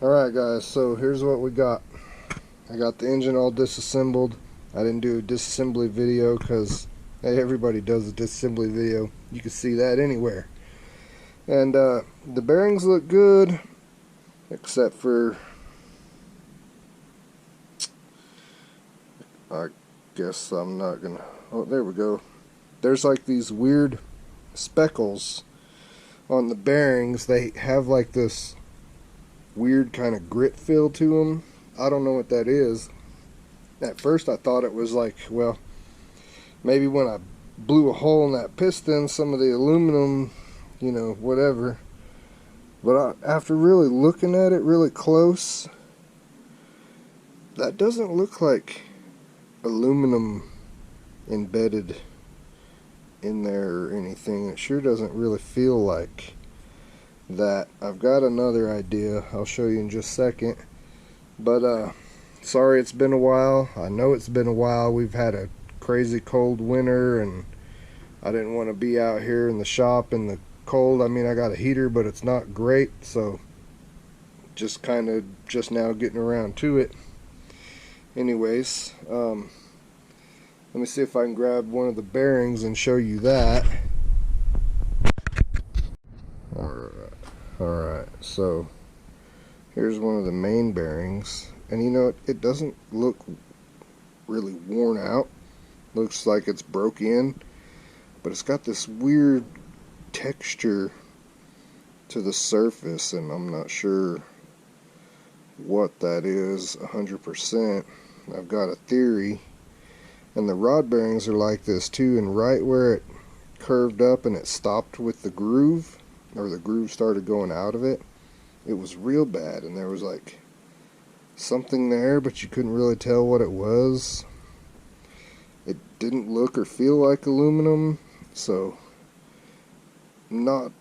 Alright guys, so here's what we got. I got the engine all disassembled. I didn't do a disassembly video because, hey, everybody does a disassembly video. You can see that anywhere. And the bearings look good, except for, I guess I'm not gonna, oh, there we go. There's like these weird speckles on the bearings. They have like this weird kind of grit feel to them. I don't know what that is. At first I thought it was like, well, maybe when I blew a hole in that piston, some of the aluminum, you know, whatever. But after really looking at it really close, that doesn't look like aluminum embedded in there or anything. It sure doesn't really feel like that. I've got another idea I'll show you in just a second, but sorry it's been a while. I know it's been a while. We've had a crazy cold winter and I didn't want to be out here in the shop in the cold. I mean, I got a heater, but it's not great, so just kind of just now getting around to it. Anyways, let me see if I can grab one of the bearings and show you that. Alright, so here's one of the main bearings, and you know, it doesn't look really worn out. Looks like it's broke in, but it's got this weird texture to the surface, and I'm not sure what that is 100%. I've got a theory. And the rod bearings are like this too, and right where it curved up and it stopped with the groove, or the groove started going out of it, it was real bad, and there was like something there, but you couldn't really tell what it was. It didn't look or feel like aluminum, so I'm not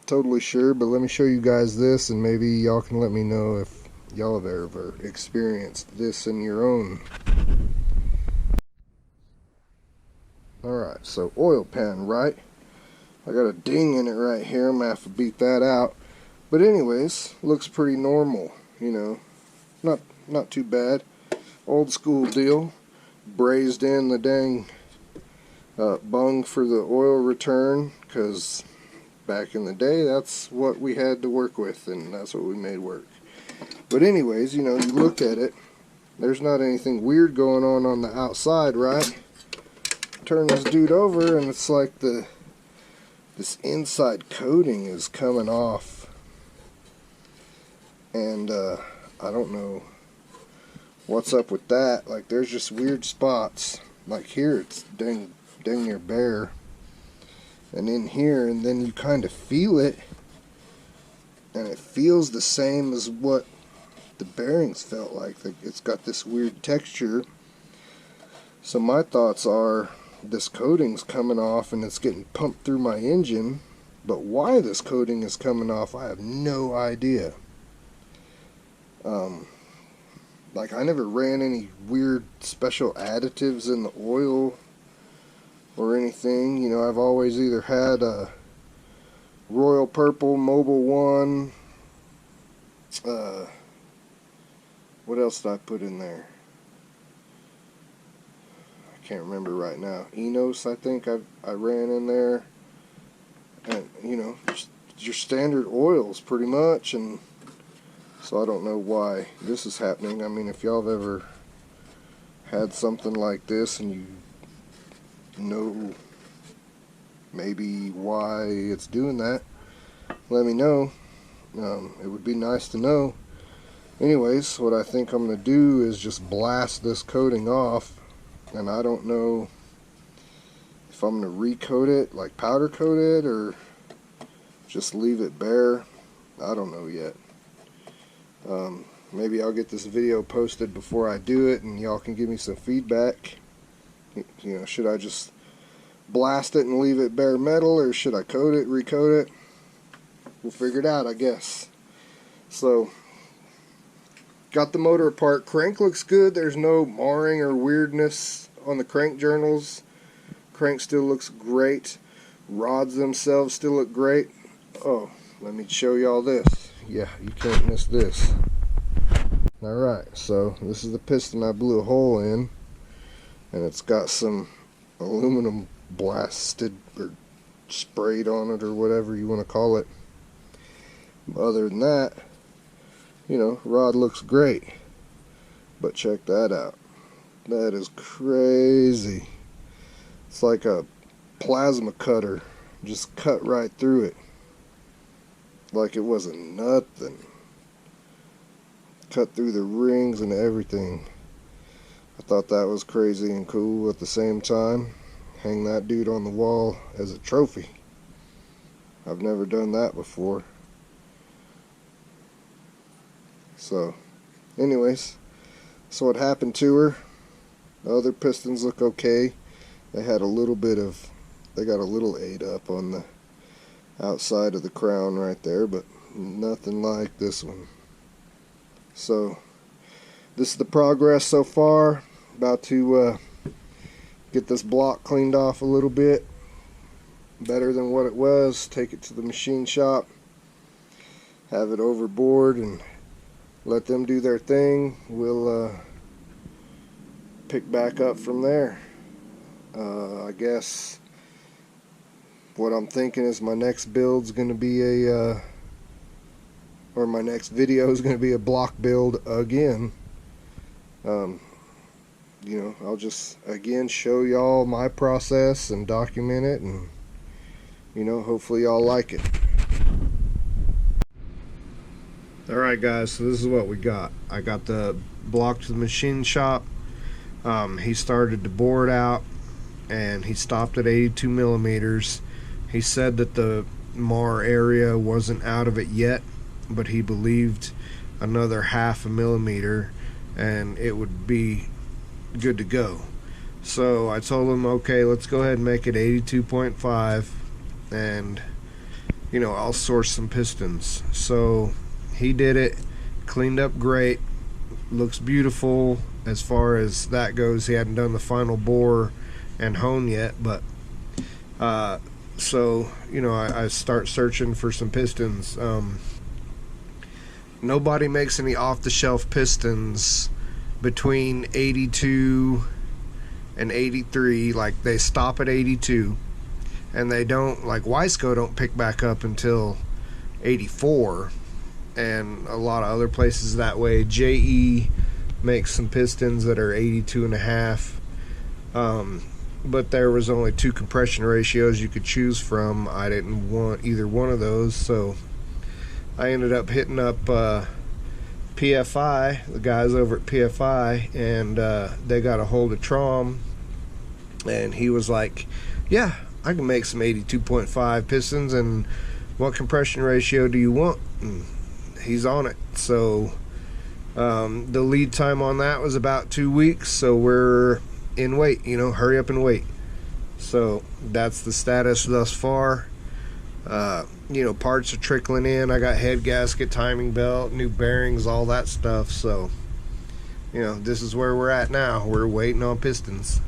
totally sure, but let me show you guys this, and maybe y'all can let me know if y'all have ever experienced this in your own. Alright, so oil pan, right? I got a ding in it right here. I'm going to have to beat that out. But anyways, looks pretty normal, you know. Not too bad. Old school deal. Brazed in the dang bung for the oil return, because back in the day, that's what we had to work with, and that's what we made work. But anyways, you know, you look at it, there's not anything weird going on the outside, right? Turn this dude over, and it's like this inside coating is coming off, and I don't know what's up with that. Like, there's just weird spots. Like here, it's dang near bare, and in here, and then you kind of feel it, and it feels the same as what the bearings felt like. It's got this weird texture. So my thoughts are, this coating's coming off and it's getting pumped through my engine, but why this coating is coming off, I have no idea. Like, I never ran any weird special additives in the oil or anything. You know, I've always either had a Royal Purple Mobil 1, what else did I put in there? Can't remember right now. Enos, I think I ran in there, and you know, just your standard oils pretty much. And so I don't know why this is happening. I mean, if y'all have ever had something like this and you know maybe why it's doing that, let me know. It would be nice to know. Anyways, what I think I'm going to do is just blast this coating off. And I don't know if I'm going to recoat it, like powder coat it, or just leave it bare. I don't know yet. Maybe I'll get this video posted before I do it, and y'all can give me some feedback. You know, should I just blast it and leave it bare metal, or should I coat it, recoat it? We'll figure it out, I guess. So, got the motor apart. Crank looks good. There's no marring or weirdness on the crank journals. Crank still looks great. Rods themselves still look great. Oh, let me show y'all this. Yeah, you can't miss this. Alright, so this is the piston I blew a hole in, and it's got some aluminum blasted or sprayed on it, or whatever you want to call it. Other than that, you know, rod looks great. But check that out. That is crazy. It's like a plasma cutter, just cut right through it. Like it wasn't nothing. Cut through the rings and everything. I thought that was crazy and cool at the same time. Hang that dude on the wall as a trophy. I've never done that before. So, anyways, so what happened to her? The other pistons look okay. They had a little bit of, they got a little ate up on the outside of the crown right there, but nothing like this one. So, this is the progress so far. About to get this block cleaned off a little bit. Better than what it was. Take it to the machine shop. Have it overboard and let them do their thing. We'll pick back up from there. I guess what I'm thinking is my next build's going to be a or my next video is going to be a block build again. You know, I'll just again show y'all my process and document it, and you know, hopefully y'all like it. Alright guys, so this is what we got. I got the block to the machine shop. He started to bore it out, and he stopped at 82 millimeters. He said that the mar area wasn't out of it yet, but he believed another half a millimeter and it would be good to go. So I told him, okay, let's go ahead and make it 82.5, and you know, I'll source some pistons. So he did it, cleaned up great, looks beautiful as far as that goes. He hadn't done the final bore and hone yet, but so you know, I start searching for some pistons. Nobody makes any off-the-shelf pistons between 82 and 83. Like, they stop at 82, and they don't, like Wiseco don't pick back up until 84, and a lot of other places that way. JE makes some pistons that are 82 and a half, but there was only 2 compression ratios you could choose from. I didn't want either one of those, so I ended up hitting up PFI, the guys over at PFI, and they got a hold of Trom, and he was like, yeah, I can make some 82.5 pistons, and what compression ratio do you want? And he's on it. So the lead time on that was about 2 weeks, so we're in wait, you know, hurry up and wait. So that's the status thus far. You know, parts are trickling in. I got head gasket, timing belt, new bearings, all that stuff. So, you know, this is where we're at now. We're waiting on pistons.